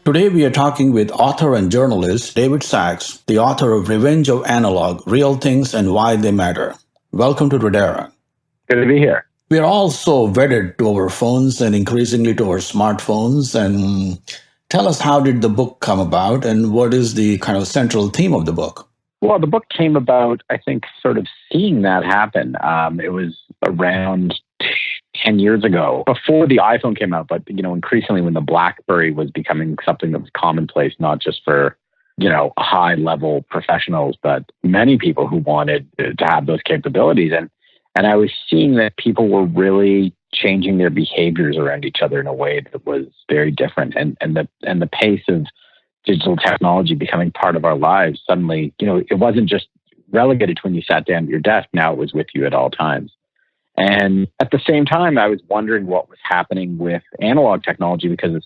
Today we are talking with author and journalist David Sax, the author of Revenge of Analog, Real Things and Why They Matter. Welcome to Tradera. Good to be here. We are all so wedded to our phones and increasingly to our smartphones. And tell us, how did the book come about and what is the kind of central theme of the book? Well, the book came about, I think, sort of seeing that happen. It was around 10 years ago, before the iPhone came out, but, increasingly when the BlackBerry was becoming something that was commonplace, not just for, high-level professionals, but many people who wanted to have those capabilities. And I was seeing that people were really changing their behaviors around each other in a way that was very different. And the pace of digital technology becoming part of our lives, suddenly, it wasn't just relegated to when you sat down at your desk. Now it was with you at all times. And at the same time, I was wondering what was happening with analog technology because,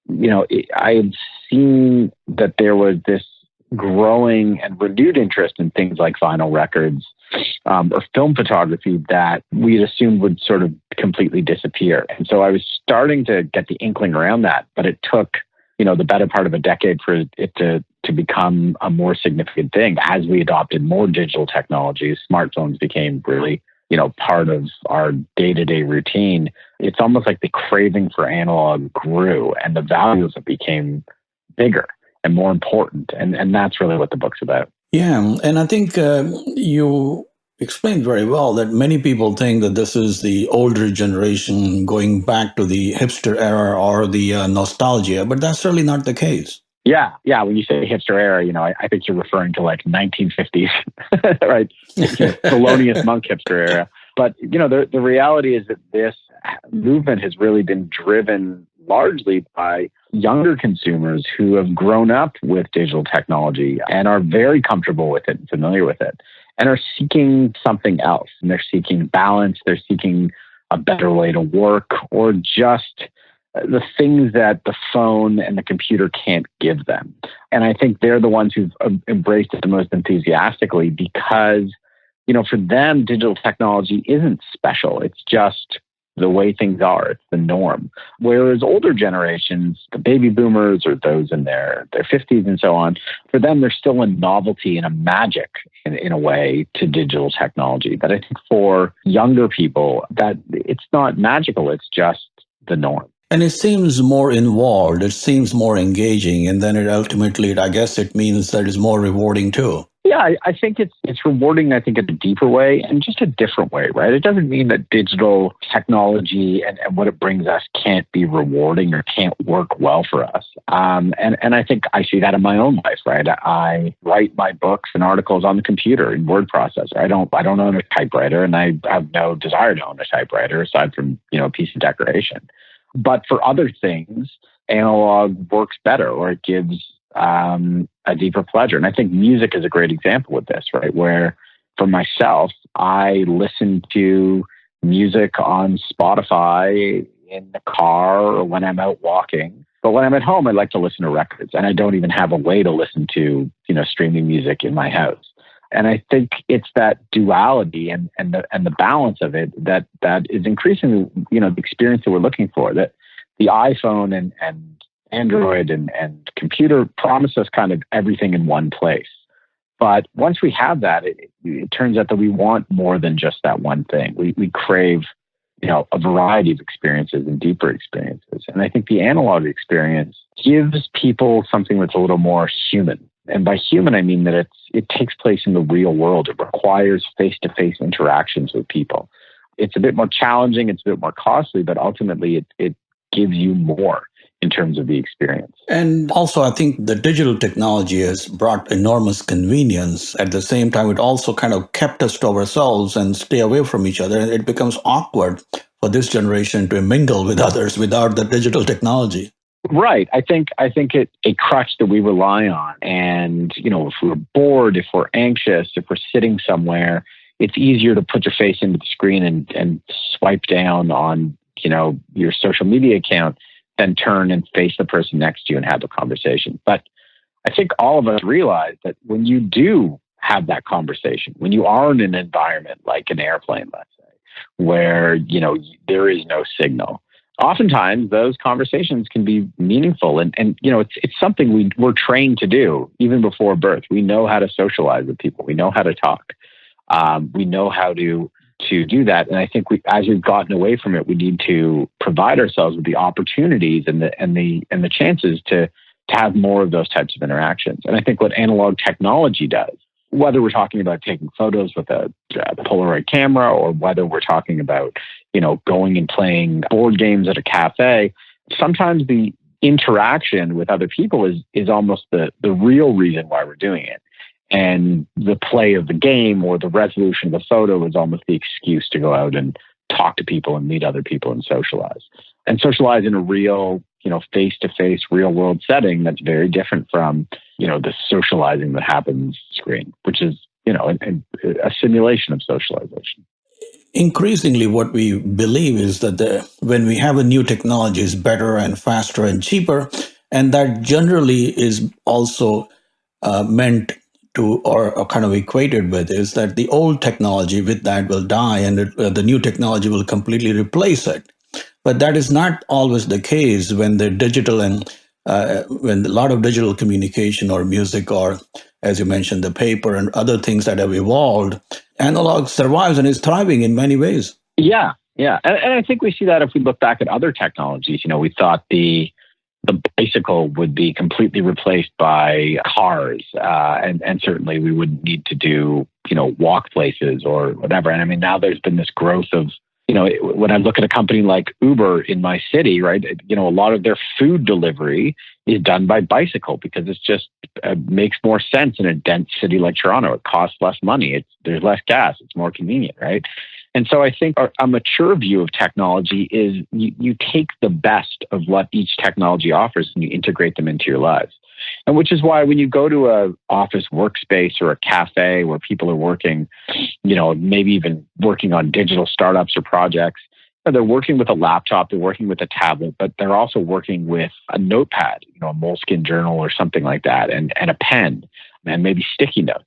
I had seen that there was this growing and renewed interest in things like vinyl records or film photography that we had assumed would sort of completely disappear. And so I was starting to get the inkling around that, but it took the better part of a decade for it to become a more significant thing. As we adopted more digital technologies, smartphones became really, part of our day-to-day routine. It's almost like the craving for analog grew and the value of it became bigger and more important. And that's really what the book's about. Yeah, and I think you explained very well that many people think that this is the older generation going back to the hipster era or the nostalgia, but that's really not the case. Yeah. When you say hipster era, I think you're referring to like 1950s, right? Thelonious Monk hipster era. But, the reality is that this movement has really been driven largely by younger consumers who have grown up with digital technology and are very comfortable with it and familiar with it and are seeking something else. And they're seeking balance. They're seeking a better way to work or just the things that the phone and the computer can't give them. And I think they're the ones who've embraced it the most enthusiastically because, for them, digital technology isn't special. It's just the way things are. It's the norm. Whereas older generations, the baby boomers or those in their 50s and so on, for them, there's still a novelty and a magic in a way to digital technology. But I think for younger people, that it's not magical. It's just the norm. And it seems more involved, it seems more engaging, and then I guess it means that it's more rewarding too. Yeah, I think it's rewarding, I think, in a deeper way and just a different way, right? It doesn't mean that digital technology and what it brings us can't be rewarding or can't work well for us. And I think I see that in my own life, right? I write my books and articles on the computer in word processor. I don't own a typewriter, and I have no desire to own a typewriter aside from, a piece of decoration. But for other things, analog works better, or it gives a deeper pleasure. And I think music is a great example of this, right? Where for myself, I listen to music on Spotify in the car or when I'm out walking. But when I'm at home, I like to listen to records. And I don't even have a way to listen to, streaming music in my house. And I think it's that duality and the balance of it that is increasingly, the experience that we're looking for. That the iPhone and Android and computer promise us kind of everything in one place. But once we have that, it turns out that we want more than just that one thing. We crave, a variety of experiences and deeper experiences. And I think the analog experience gives people something that's a little more human. And by human, I mean that it takes place in the real world. It requires face-to-face interactions with people. It's a bit more challenging. It's a bit more costly, but ultimately it gives you more in terms of the experience. And also, I think the digital technology has brought enormous convenience. At the same time, it also kind of kept us to ourselves and stay away from each other. And it becomes awkward for this generation to mingle with others without the digital technology. Right. I think it's a crutch that we rely on. And, if we're bored, if we're anxious, if we're sitting somewhere, it's easier to put your face into the screen and swipe down on, your social media account than turn and face the person next to you and have a conversation. But I think all of us realize that when you do have that conversation, when you are in an environment like an airplane, let's say, where, there is no signal, oftentimes those conversations can be meaningful. And it's something we're trained to do even before birth. We know how to socialize with people. We know how to talk. We know how to do that. And I think as we've gotten away from it, we need to provide ourselves with the opportunities and the chances to have more of those types of interactions. And I think what analog technology does, whether we're talking about taking photos with a Polaroid camera, or whether we're talking about, going and playing board games at a cafe, sometimes the interaction with other people is almost the real reason why we're doing it. And the play of the game or the resolution of the photo is almost the excuse to go out and talk to people and meet other people and socialize. And socialize in a real, face-to-face, real-world setting that's very different from, the socializing that happens screen, which is, a simulation of socialization. Increasingly, what we believe is that when we have a new technology, is better and faster and cheaper, and that generally is also meant to, or kind of equated with, is that the old technology with that will die, and the new technology will completely replace it. But that is not always the case when the digital and when a lot of digital communication or music, or as you mentioned, the paper and other things that have evolved, analog survives and is thriving in many ways. Yeah. And I think we see that if we look back at other technologies. We thought the bicycle would be completely replaced by cars, and certainly we wouldn't need to do, walk places or whatever. And I mean, now there's been this growth of, when I look at a company like Uber in my city, right, a lot of their food delivery is done by bicycle because it's just makes more sense in a dense city like Toronto. It costs less money. There's less gas. It's more convenient, right? And so I think a mature view of technology is you take the best of what each technology offers and you integrate them into your lives. And which is why when you go to an office workspace or a cafe where people are working, maybe even working on digital startups or projects, they're working with a laptop, they're working with a tablet, but they're also working with a notepad, a Moleskine journal or something like that, and a pen and maybe sticky notes.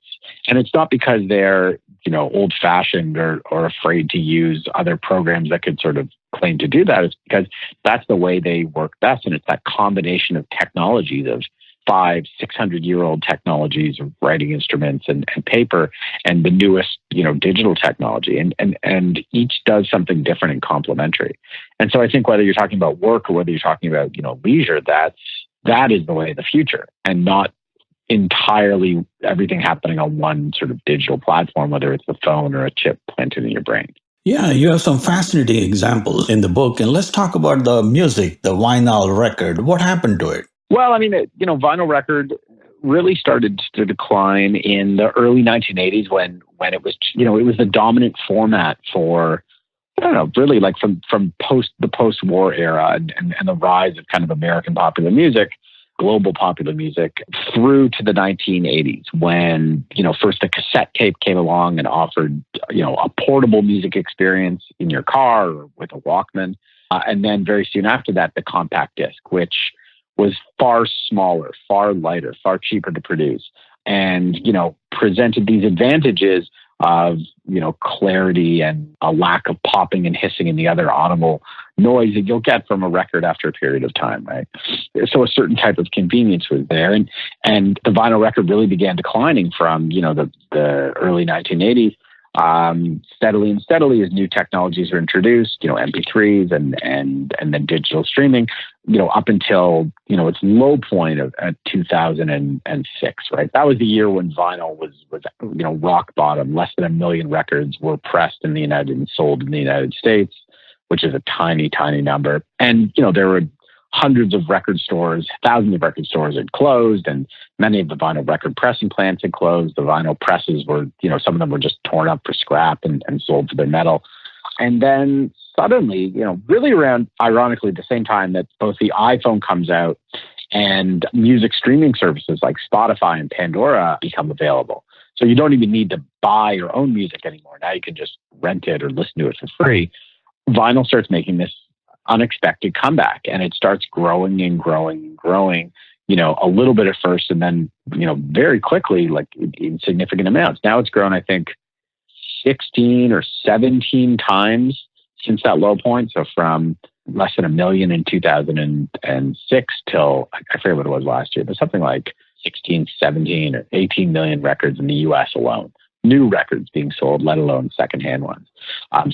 And it's not because they're, old-fashioned or afraid to use other programs that could sort of claim to do that. It's because that's the way they work best. And it's that combination of technologies of 500-600-year-old technologies of writing instruments and paper, and the newest, digital technology, and each does something different and complementary. And so I think whether you're talking about work or whether you're talking about, leisure, that is the way of the future, and not entirely everything happening on one sort of digital platform, whether it's the phone or a chip planted in your brain. Yeah, you have some fascinating examples in the book. And let's talk about the music, the vinyl record. What happened to it? Well, I mean, vinyl record really started to decline in the early 1980s when it was, it was the dominant format for, really like from the post-war era and the rise of kind of American popular music, global popular music, through to the 1980s when, first the cassette tape came along and offered, a portable music experience in your car or with a Walkman. And then very soon after that, the compact disc, which was far smaller, far lighter, far cheaper to produce, and, presented these advantages of, clarity and a lack of popping and hissing and the other audible noise that you'll get from a record after a period of time, right? So a certain type of convenience was there. And the vinyl record really began declining from, the early 1980s, steadily as new technologies are introduced, MP3s and then digital streaming, up until, its low point at 2006, right? That was the year when vinyl was rock bottom. Less than 1 million records were pressed in the and sold in the United States, which is a tiny, tiny number. And, there were hundreds of record stores, thousands of record stores had closed, and many of the vinyl record pressing plants had closed. The vinyl presses were, some of them were just torn up for scrap and sold for their metal. And then suddenly, really around, ironically, the same time that both the iPhone comes out and music streaming services like Spotify and Pandora become available. So you don't even need to buy your own music anymore. Now you can just rent it or listen to it for free. Vinyl starts making this unexpected comeback, and it starts growing and growing and growing, a little bit at first, and then, very quickly, like in significant amounts. Now it's grown, I think, 16 or 17 times since that low point. So from less than a million in 2006 till, I forget what it was last year, but something like 16, 17, or 18 million records in the US alone. New records being sold, let alone secondhand ones.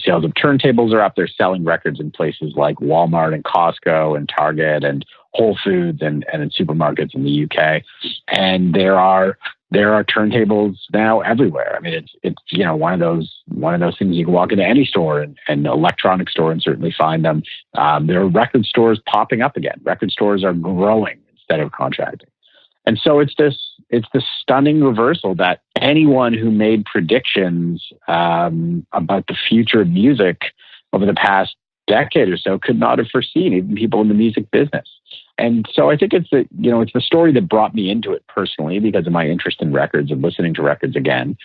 Sales of turntables are up. They're selling records in places like Walmart and Costco and Target and Whole Foods and in supermarkets in the UK. And there are turntables now everywhere. I mean, it's one of those things you can walk into any store and electronic store and certainly find them. There are record stores popping up again. Record stores are growing instead of contracting. And so it's this stunning reversal that anyone who made predictions about the future of music over the past decade or so could not have foreseen, even people in the music business. And so I think it's the story that brought me into it personally because of my interest in records and listening to records again.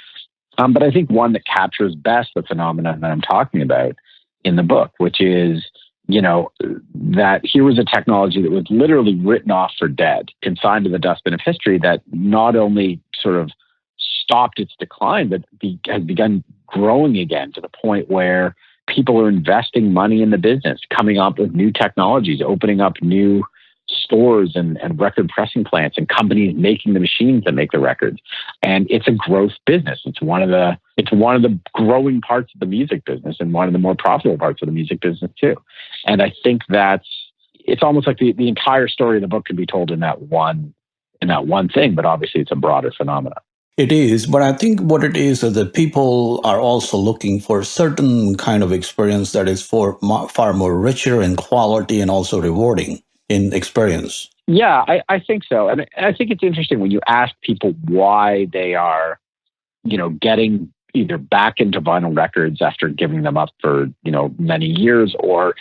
But I think one that captures best the phenomenon that I'm talking about in the book, which is, that here was a technology that was literally written off for dead, consigned to the dustbin of history, that not only sort of stopped its decline, but has begun growing again to the point where people are investing money in the business, coming up with new technologies, opening up new stores and record pressing plants and companies making the machines that make the records. And it's a growth business. It's one of the growing parts of the music business and one of the more profitable parts of the music business too. And I think it's almost like the entire story of the book could be told in that one thing, but obviously it's a broader phenomenon. It is, but I think what it is that people are also looking for a certain kind of experience that is far more richer in quality and also rewarding in experience. Yeah, I think so. And I think it's interesting when you ask people why they are, getting either back into vinyl records after giving them up for, many years, or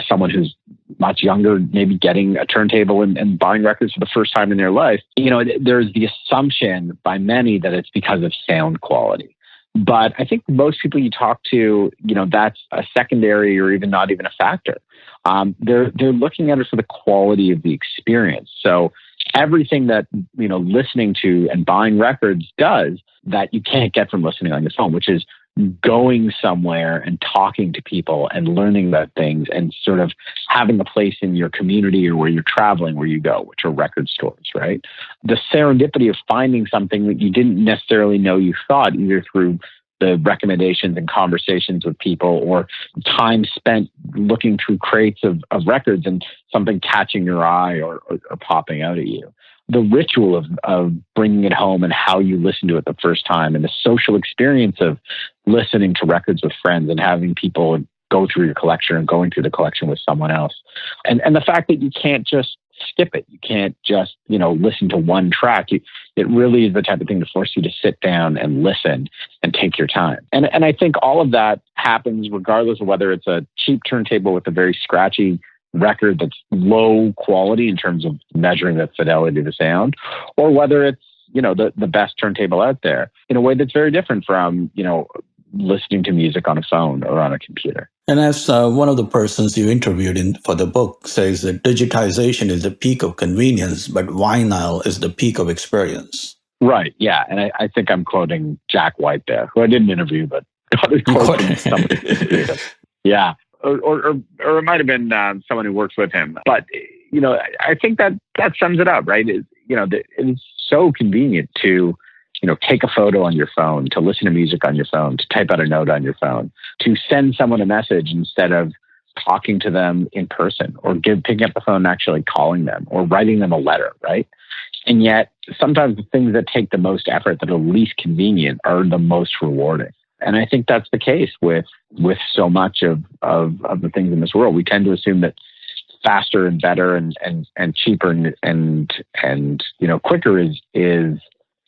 someone who's much younger, maybe getting a turntable and buying records for the first time in their life. There's the assumption by many that it's because of sound quality. But I think most people you talk to, that's a secondary or even not even a factor. They're looking at it for the quality of the experience. So everything that, listening to and buying records does that you can't get from listening on your phone, which is going somewhere and talking to people and learning about things and sort of having a place in your community or where you're traveling, where you go, which are record stores, right? The serendipity of finding something that you didn't necessarily know you thought, either through the recommendations and conversations with people or time spent looking through crates of records and something catching your eye or popping out at you. The ritual of bringing it home and how you listen to it the first time, and the social experience of listening to records with friends and having people go through your collection and going through the collection with someone else. And the fact that you can't just skip it. You can't just, listen to one track. It really is the type of thing to force you to sit down and listen and take your time. And I think all of that happens regardless of whether it's a cheap turntable with a very scratchy record that's low quality in terms of measuring the fidelity of the sound, or whether it's, the best turntable out there in a way that's very different from, listening to music on a phone or on a computer. And as one of the persons you interviewed for the book says that digitization is the peak of convenience, but vinyl is the peak of experience. Right, yeah. And I think I'm quoting Jack White there, who I didn't interview, but got a quote from somebody. Yeah. Or it might have been someone who works with him. But, I think that sums it up, right? It's so convenient to, take a photo on your phone, to listen to music on your phone, to type out a note on your phone, to send someone a message instead of talking to them in person, or picking up the phone and actually calling them, or writing them a letter, right? And yet, sometimes the things that take the most effort, that are least convenient, are the most rewarding. And I think that's the case with so much of the things in this world. We tend to assume that faster and better and cheaper and quicker is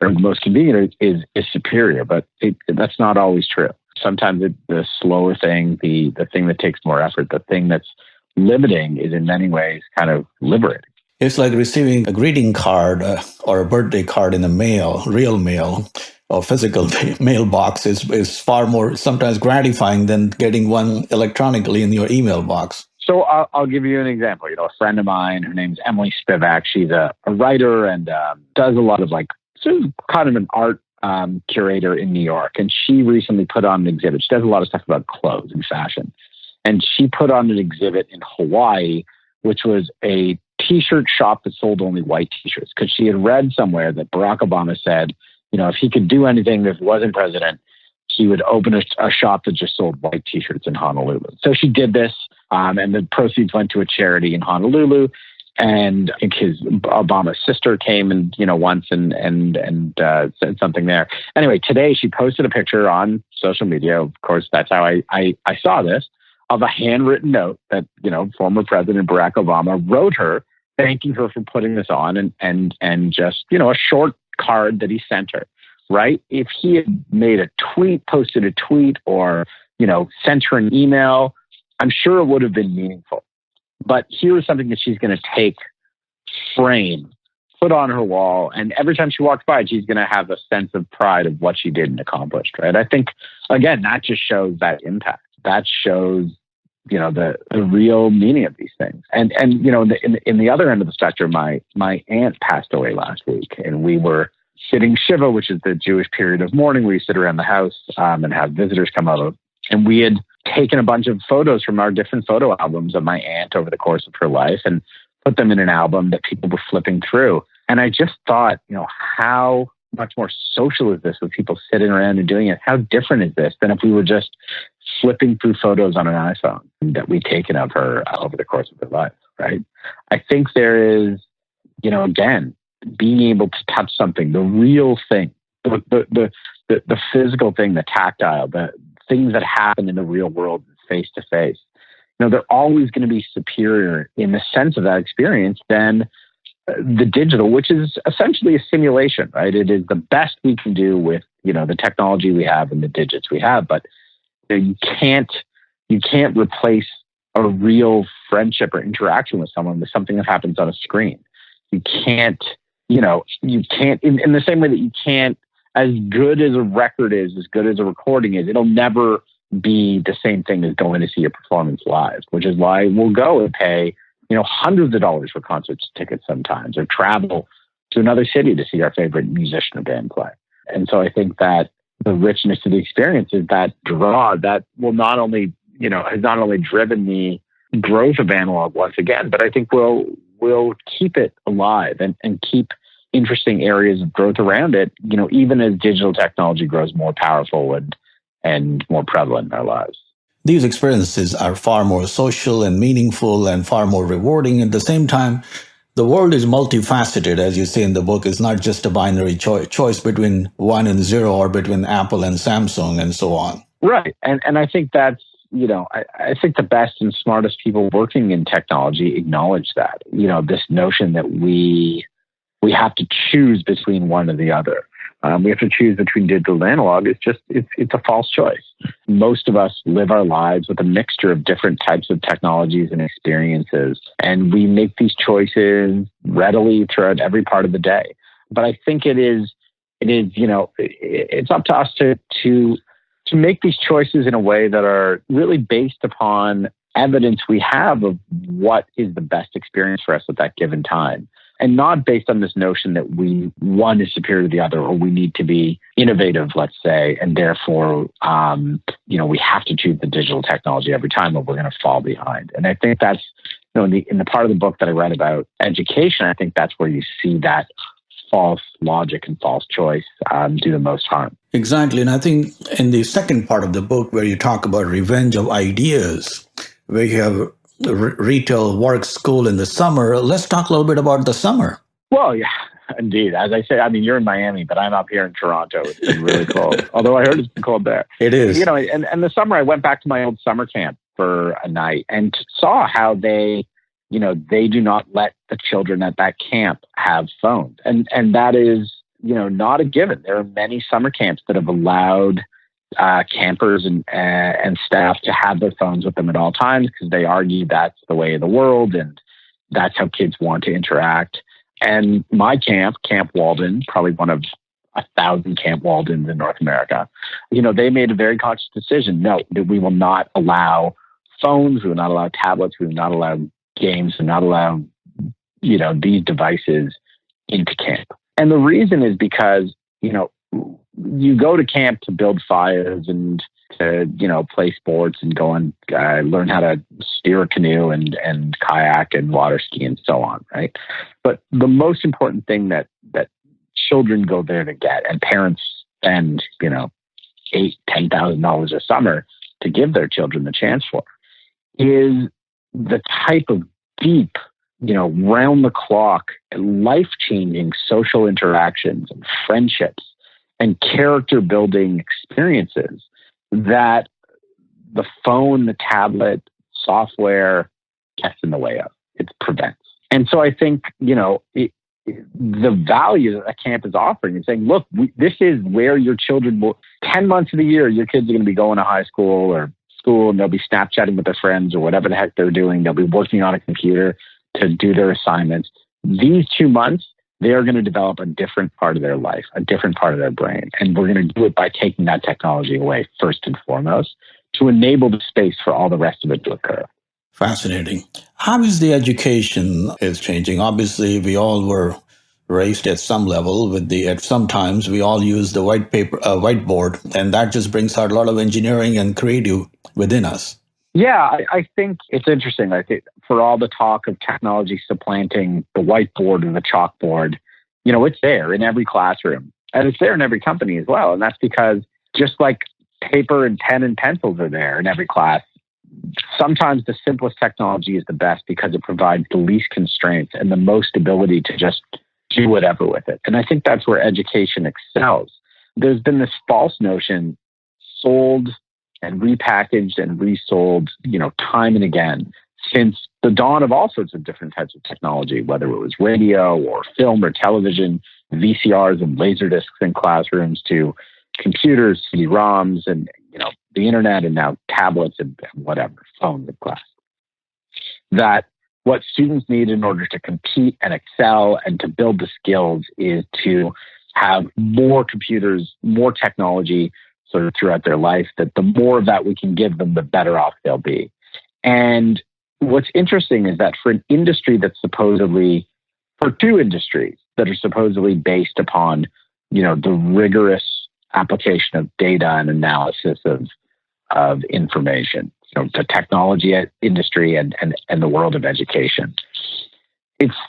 or the most convenient is superior, but that's not always true. Sometimes the slower thing, the thing that takes more effort, the thing that's limiting, is in many ways kind of liberating. It's like receiving a greeting card or a birthday card in the mail, real mail, or physical mailbox is far more sometimes gratifying than getting one electronically in your email box. So I'll give you an example. A friend of mine, her name's Emily Spivak. She's a writer and does a lot of kind of an art curator in New York. And she recently put on an exhibit. She does a lot of stuff about clothes and fashion. And she she put on an exhibit in Hawaii, which was a T-shirt shop that sold only white T-shirts, because she had read somewhere that Barack Obama said, if he could do anything if he wasn't president, he would open a shop that just sold white T-shirts in Honolulu. So she did this, and the proceeds went to a charity in Honolulu. And I think Obama's sister came and once and said something there. Anyway, today she posted a picture on social media. Of course, that's how I saw this, of a handwritten note that former President Barack Obama wrote her, thanking her for putting this on, and just a short card that he sent her. Right? If he had made a tweet, posted a tweet, or sent her an email, I'm sure it would have been meaningful. But here's something that she's going to take, frame, put on her wall, and every time she walks by, she's going to have a sense of pride of what she did and accomplished. Right? I think, again, that just shows that impact. That shows the real meaning of these things. And in the other end of the spectrum, my aunt passed away last week, and we were sitting Shiva, which is the Jewish period of mourning, where you sit around the house and have visitors come over. And we had taken a bunch of photos from our different photo albums of my aunt over the course of her life and put them in an album that people were flipping through. And I just thought, how much more social is this with people sitting around and doing it? How different is this than if we were just flipping through photos on an iPhone that we'd taken of her over the course of her life, right? I think there is, again, being able to touch something, the real thing, the physical thing, the tactile, the things that happen in the real world face to face. They're always going to be superior in the sense of that experience than the digital, which is essentially a simulation, right? It is the best we can do with, the technology we have and the digits we have, but you can't replace a real friendship or interaction with someone with something that happens on a screen. You can't, in the same way that you can't, as good as a record is, as good as a recording is, it'll never be the same thing as going to see a performance live, which is why we'll go and pay, hundreds of dollars for concert tickets sometimes, or travel to another city to see our favorite musician or band play. And so I think that the richness of the experience is that draw that will not only, has not only driven the growth of analog once again, but I think will keep it alive and keep interesting areas of growth around it, even as digital technology grows more powerful and more prevalent in our lives. These experiences are far more social and meaningful and far more rewarding. At the same time, the world is multifaceted, as you say in the book. It's not just a binary choice between 1 and 0 or between Apple and Samsung and so on. Right. And I think that's, I think the best and smartest people working in technology acknowledge that, this notion that we have to choose between one or the other. We have to choose between digital and analog. It's a false choice. Most of us live our lives with a mixture of different types of technologies and experiences, and we make these choices readily throughout every part of the day. But I think it's up to us to make these choices in a way that are really based upon evidence we have of what is the best experience for us at that given time. And not based on this notion that one is superior to the other, or we need to be innovative, let's say, and therefore, we have to choose the digital technology every time, or we're going to fall behind. And I think that's, in the part of the book that I read about education, I think that's where you see that false logic and false choice do the most harm. Exactly. And I think in the second part of the book, where you talk about revenge of ideas, where you have retail, work, school in the summer. Let's talk a little bit about the summer. Well, yeah, indeed. As I say, you're in Miami, but I'm up here in Toronto. It's been really cold. Although I heard it's been cold there. It is. And the summer I went back to my old summer camp for a night and saw how they do not let the children at that camp have phones. And that is, not a given. There are many summer camps that have allowed campers and staff to have their phones with them at all times, because they argue that's the way of the world and that's how kids want to interact. And my camp, Camp Walden, probably one of 1,000 Camp Waldens in North America, they made a very conscious decision. No, that we will not allow phones. We will not allow tablets. We will not allow games. We will not allow, these devices into camp. And the reason is because, you go to camp to build fires and to, play sports and go and learn how to steer a canoe and kayak and water ski and so on, right? But the most important thing that children go there to get, and parents spend, $8,000-$10,000 a summer to give their children the chance for, is the type of deep, round the clock, life-changing social interactions and friendships and character building experiences that the phone, the tablet, software gets in the way of. It prevents. And so I think, the value that a camp is offering is saying, look, this is where your children will, 10 months of the year, your kids are going to be going to high school or school, and they'll be Snapchatting with their friends or whatever the heck they're doing. They'll be working on a computer to do their assignments. These 2 months, they are going to develop a different part of their life, a different part of their brain. And we're going to do it by taking that technology away first and foremost to enable the space for all the rest of it to occur. Fascinating. How is the education is changing? Obviously, we all were raised at some level at sometimes we all use the whiteboard, and that just brings out a lot of engineering and creative within us. Yeah, I think it's interesting. I think for all the talk of technology supplanting the whiteboard and the chalkboard, it's there in every classroom, and it's there in every company as well. And that's because just like paper and pen and pencils are there in every class, sometimes the simplest technology is the best because it provides the least constraints and the most ability to just do whatever with it. And I think that's where education excels. There's been this false notion sold and repackaged and resold, time and again, since the dawn of all sorts of different types of technology, whether it was radio or film or television, VCRs and laserdiscs in classrooms, to computers, CD-ROMs, and the internet, and now tablets and whatever, phones in class. That what students need in order to compete and excel and to build the skills is to have more computers, more technology sort of throughout their life, that the more of that we can give them, the better off they'll be. And what's interesting is that for an industry that's supposedly, for two industries that are supposedly based upon, the rigorous application of data and analysis of information, the technology industry and the world of education.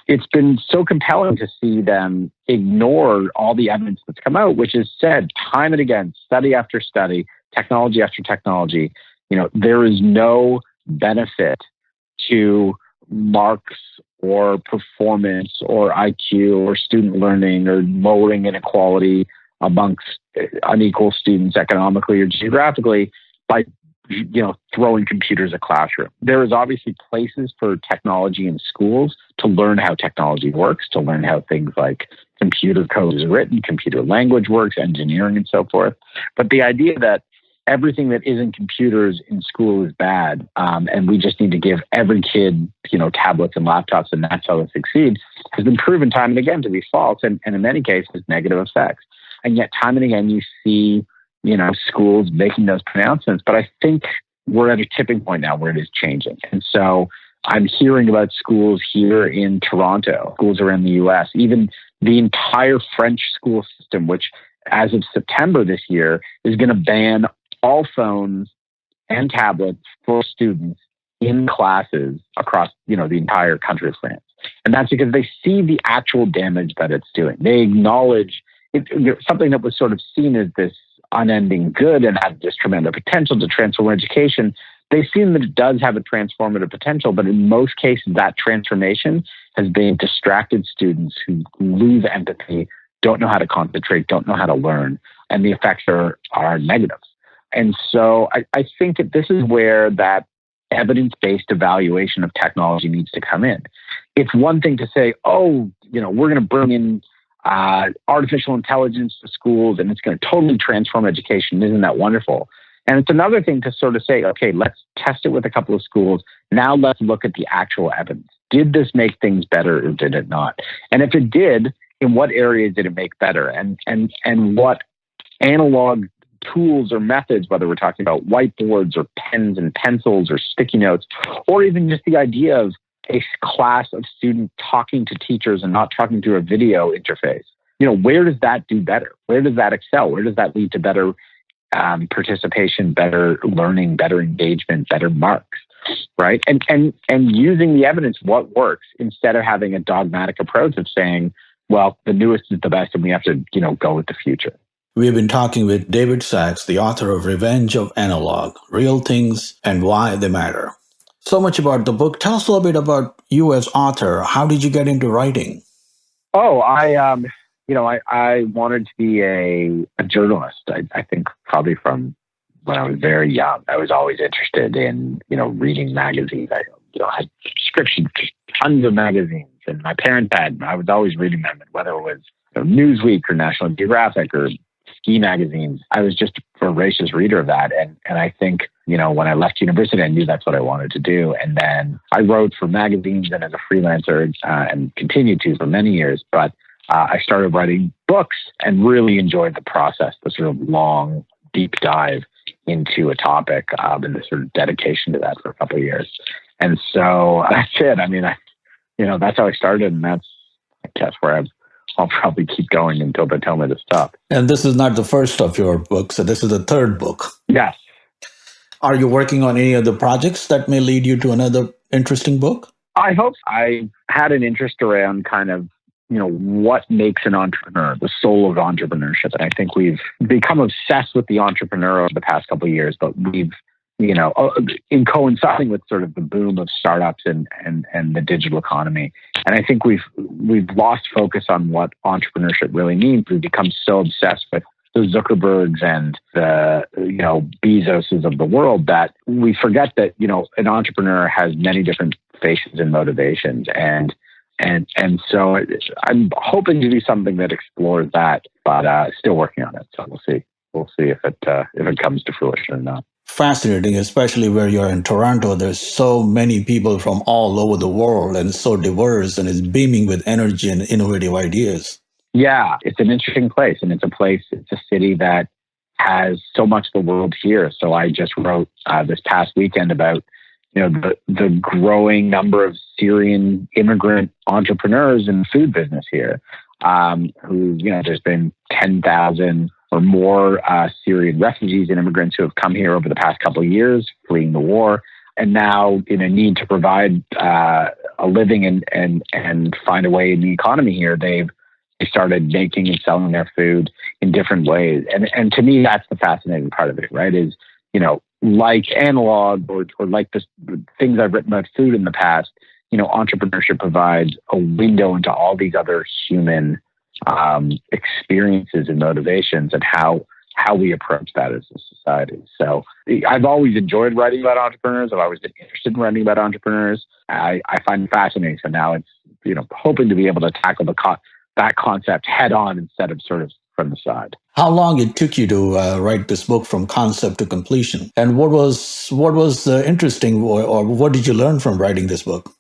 It's been so compelling to see them ignore all the evidence that's come out, which is said time and again, study after study, technology after technology. There is no benefit to marks or performance or IQ or student learning or lowering inequality amongst unequal students economically or geographically by throwing computers at classroom. There is obviously places for technology in schools to learn how technology works, to learn how things like computer code is written, computer language works, engineering, and so forth. But the idea that everything that isn't computers in school is bad, and we just need to give every kid, tablets and laptops, and that's how they succeed, has been proven time and again to be false, and in many cases, negative effects. And yet, time and again, you see schools making those pronouncements. But I think we're at a tipping point now where it is changing. And so I'm hearing about schools here in Toronto, schools around the US, even the entire French school system, which as of September this year is going to ban all phones and tablets for students in classes across, the entire country of France. And that's because they see the actual damage that it's doing. They acknowledge something that was sort of seen as this unending good and had this tremendous potential to transform education. They've seen that it does have a transformative potential, but in most cases, that transformation has been distracted students who lose empathy, don't know how to concentrate, don't know how to learn, and the effects are negative. And so I think that this is where that evidence-based evaluation of technology needs to come in. It's one thing to say, we're going to bring in artificial intelligence to schools and it's going to totally transform education. Isn't that wonderful? And it's another thing to sort of say, okay, let's test it with a couple of schools. Now let's look at the actual evidence. Did this make things better or did it not? And if it did, in what areas did it make better? And what analog tools or methods, whether we're talking about whiteboards or pens and pencils or sticky notes, or even just the idea of a class of students talking to teachers and not talking through a video interface. Where does that do better? Where does that excel? Where does that lead to better participation, better learning, better engagement, better marks, right? And using the evidence, what works, instead of having a dogmatic approach of saying, well, the newest is the best and we have to, go with the future. We have been talking with David Sax, the author of Revenge of Analog, Real Things and Why They Matter. So much about the book. Tell us a little bit about you as author. How did you get into writing? Oh, I wanted to be a journalist. I think probably from when I was very young, I was always interested in, reading magazines. I had subscriptions to tons of magazines, and my parents had, I was always reading them, whether it was Newsweek or National Geographic or ski magazines. I was just a voracious reader of that. And I think, when I left university, I knew that's what I wanted to do. And then I wrote for magazines and as a freelancer and continued to for many years. But I started writing books and really enjoyed the process, the sort of long, deep dive into a topic and the sort of dedication to that for a couple of years. And so that's it. I mean, that's how I started. And that's where I'll probably keep going until they tell me to stop. And this is not the first of your books. This is the third book. Yes. Are you working on any other projects that may lead you to another interesting book? I hope. I had an interest around kind of, what makes an entrepreneur, the soul of entrepreneurship. And I think we've become obsessed with the entrepreneur over the past couple of years, but we've, in coinciding with sort of the boom of startups and the digital economy. And I think we've lost focus on what entrepreneurship really means. We've become so obsessed with the Zuckerbergs and the, Bezoses of the world that we forget that, an entrepreneur has many different faces and motivations. And so I'm hoping to do something that explores that, but still working on it. So we'll see. We'll see if it comes to fruition or not. Fascinating, especially where you're in Toronto. There's so many people from all over the world and so diverse, and it's beaming with energy and innovative ideas. Yeah, it's an interesting place, and it's a city that has so much of the world here. So I just wrote this past weekend about the growing number of Syrian immigrant entrepreneurs in the food business here, who, there's been 10,000 or more Syrian refugees and immigrants who have come here over the past couple of years, fleeing the war, and now in a need to provide a living and find a way in the economy here. They started making and selling their food in different ways. And to me, that's the fascinating part of it, right? Is, like Analog or like the things I've written about food in the past, entrepreneurship provides a window into all these other human experiences and motivations and how we approach that as a society. So I've always enjoyed writing about entrepreneurs. I've always been interested in writing about entrepreneurs. I find it fascinating. So now it's, hoping to be able to tackle that concept head on instead of sort of from the side. How long it took you to write this book from concept to completion? And what was interesting or what did you learn from writing this book?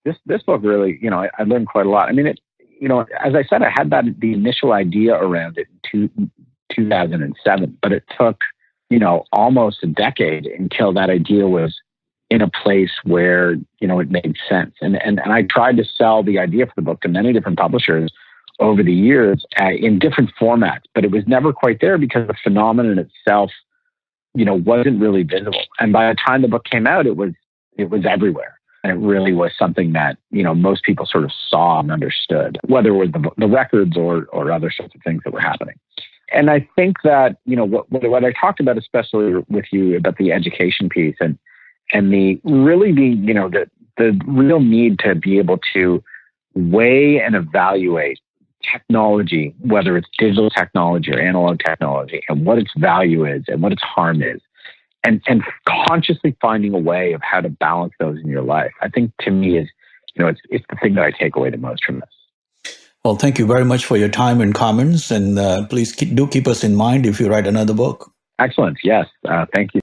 This book really, I learned quite a lot. I mean, as I said, I had the initial idea around it in 2007, but it took, almost a decade until that idea was in a place where, it made sense. And I tried to sell the idea for the book to many different publishers over the years in different formats, but it was never quite there because the phenomenon itself, wasn't really visible. And by the time the book came out, it was everywhere. And it really was something that, most people sort of saw and understood, whether it was the records or other sorts of things that were happening. And I think that, what I talked about, especially with you about the education piece and the real need to be able to weigh and evaluate technology, whether it's digital technology or analog technology, and what its value is and what its harm is. And consciously finding a way of how to balance those in your life, I think to me is, it's the thing that I take away the most from this. Well, thank you very much for your time and comments. And please do keep us in mind if you write another book. Excellent. Yes. Thank you.